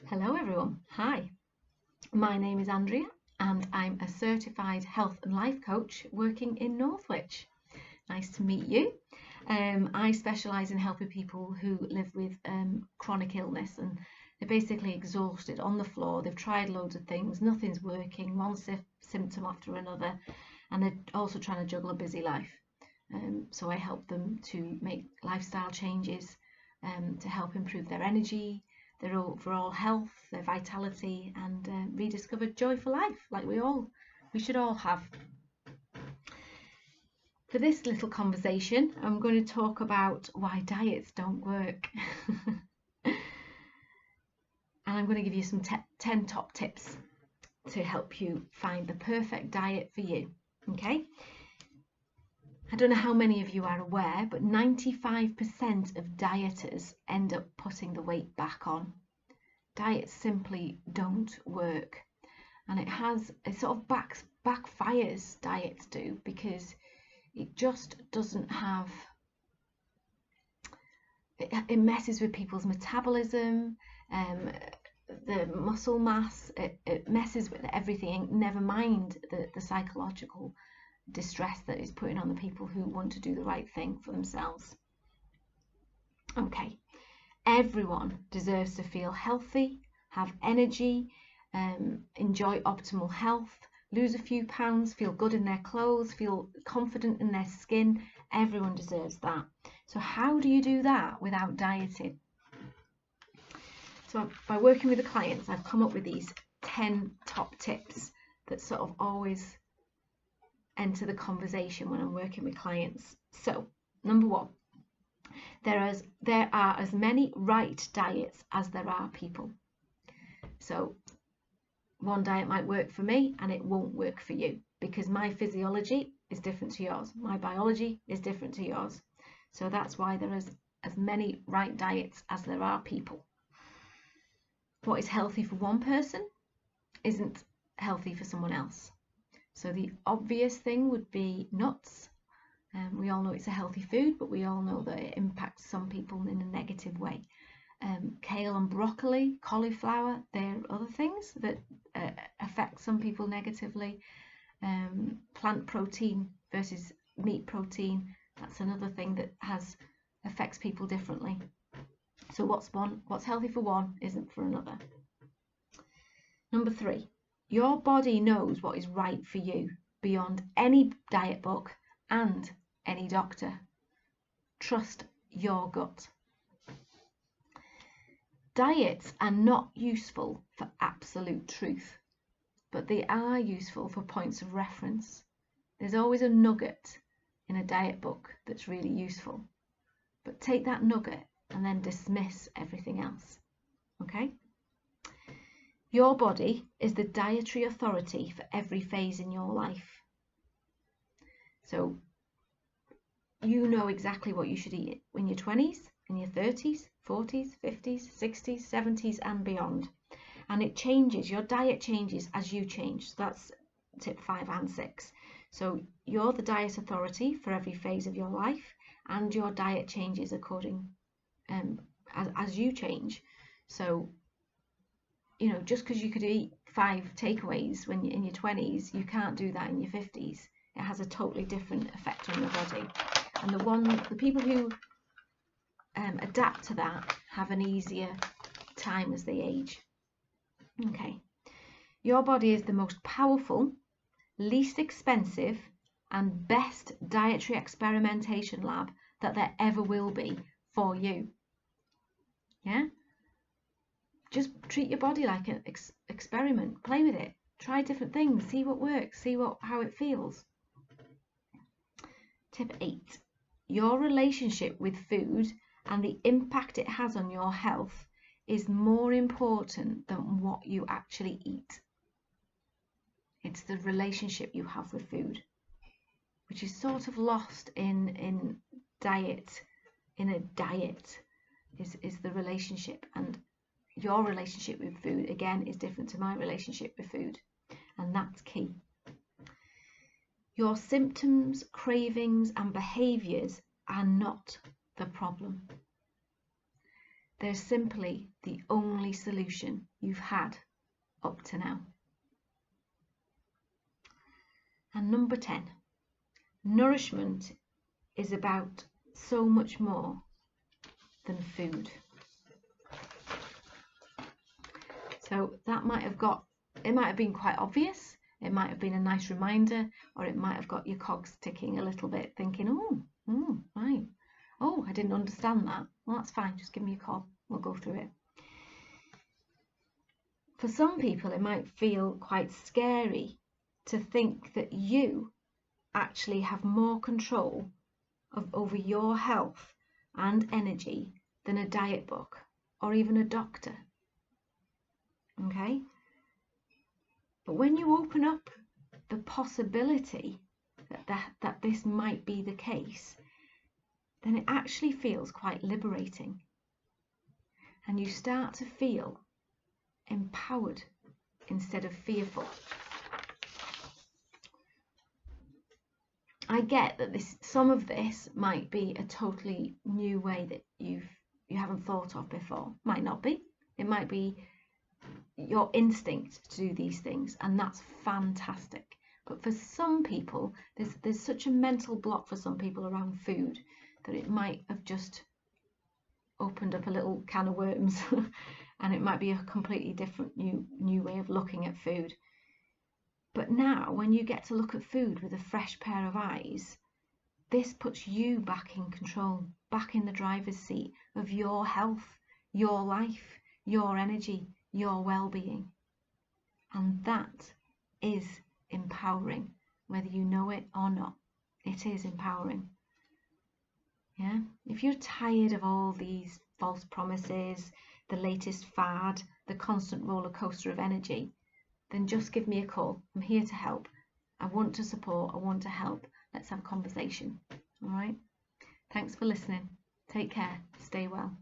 Hello everyone, hi. My name is Andrea and I'm a certified health and life coach working in Northwich. Nice to meet you. I specialise in helping people who live with chronic illness and they're basically exhausted on the floor. They've tried loads of things, nothing's working, one symptom after another, and they're also trying to juggle a busy life. So I help them to make lifestyle changes to help improve their energy, their overall health, their vitality, and rediscover joy for life, like we should all have. For this little conversation, I'm going to talk about why diets don't work. And I'm going to give you some 10 top tips to help you find the perfect diet for you. Okay? I don't know how many of you are aware, but 95% of dieters end up putting the weight back on. Diets simply don't work, and it sort of backfires, diets do, because it just doesn't have, it messes with people's metabolism, the muscle mass, it messes with everything, never mind the psychological distress that is putting on the people who want to do the right thing for themselves. Okay, everyone deserves to feel healthy, have energy, enjoy optimal health, lose a few pounds, feel good in their clothes, feel confident in their skin. Everyone deserves that. So how do you do that without dieting? So by working with the clients, I've come up with these 10 top tips that sort of always enter the conversation when I'm working with clients. So number one, there are as many right diets as there are people. So one diet might work for me and it won't work for you because my physiology is different to yours. My biology is different to yours. So that's why there is as many right diets as there are people. What is healthy for one person isn't healthy for someone else. So the obvious thing would be nuts. We all know it's a healthy food, but we all know that it impacts some people in a negative way. Kale and broccoli, cauliflower, they're other things that affect some people negatively. Plant protein versus meat protein, that's another thing that affects people differently. So what's healthy for one isn't for another. Number 3, your body knows what is right for you beyond any diet book and any doctor. Trust your gut. Diets are not useful for absolute truth, but they are useful for points of reference. There's always a nugget in a diet book that's really useful, but take that nugget and then dismiss everything else. Okay? Your body is the dietary authority for every phase in your life. So you know exactly what you should eat in your 20s, in your 30s, 40s, 50s, 60s, 70s and beyond. And it changes, your diet changes as you change. So that's tip 5 and 6. So you're the diet authority for every phase of your life, and your diet changes according as you change. So you know, just because you could eat 5 takeaways when you're in your 20s, you can't do that in your 50s. It has a totally different effect on your body. And the people who adapt to that have an easier time as they age. Okay, your body is the most powerful, least expensive and best dietary experimentation lab that there ever will be for you. Yeah, just treat your body like an experiment. Play with it, try different things, see what works, see how it feels. Tip 8, your relationship with food and the impact it has on your health is more important than what you actually eat. It's the relationship you have with food, which is sort of lost in a diet, is the relationship. And your relationship with food, again, is different to my relationship with food, and that's key. Your symptoms, cravings and behaviours are not the problem. they're simply the only solution you've had up to now. And number 10, nourishment is about so much more than food. So that might have been quite obvious, it might have been a nice reminder, or it might have got your cogs ticking a little bit, thinking, oh, right, oh, I didn't understand that. Well, that's fine, just give me a call, we'll go through it. For some people, it might feel quite scary to think that you actually have more control over your health and energy than a diet book or even a doctor. Okay? But when you open up the possibility that this might be the case, then it actually feels quite liberating. And you start to feel empowered instead of fearful. I get that some of this might be a totally new way that you haven't thought of before. Might not be. It might be your instinct to do these things, and that's fantastic. But for some people, there's such a mental block for some people around food that it might have just opened up a little can of worms and it might be a completely different new way of looking at food. But now, when you get to look at food with a fresh pair of eyes, this puts you back in control, back in the driver's seat of your health, your life, your energy, your well-being. And that is empowering, whether you know it or not. It is empowering. Yeah? If you're tired of all these false promises, the latest fad, the constant roller coaster of energy, then just give me a call. I'm here to help. I want to support. I want to help. Let's have a conversation. All right? Thanks for listening. Take care. Stay well.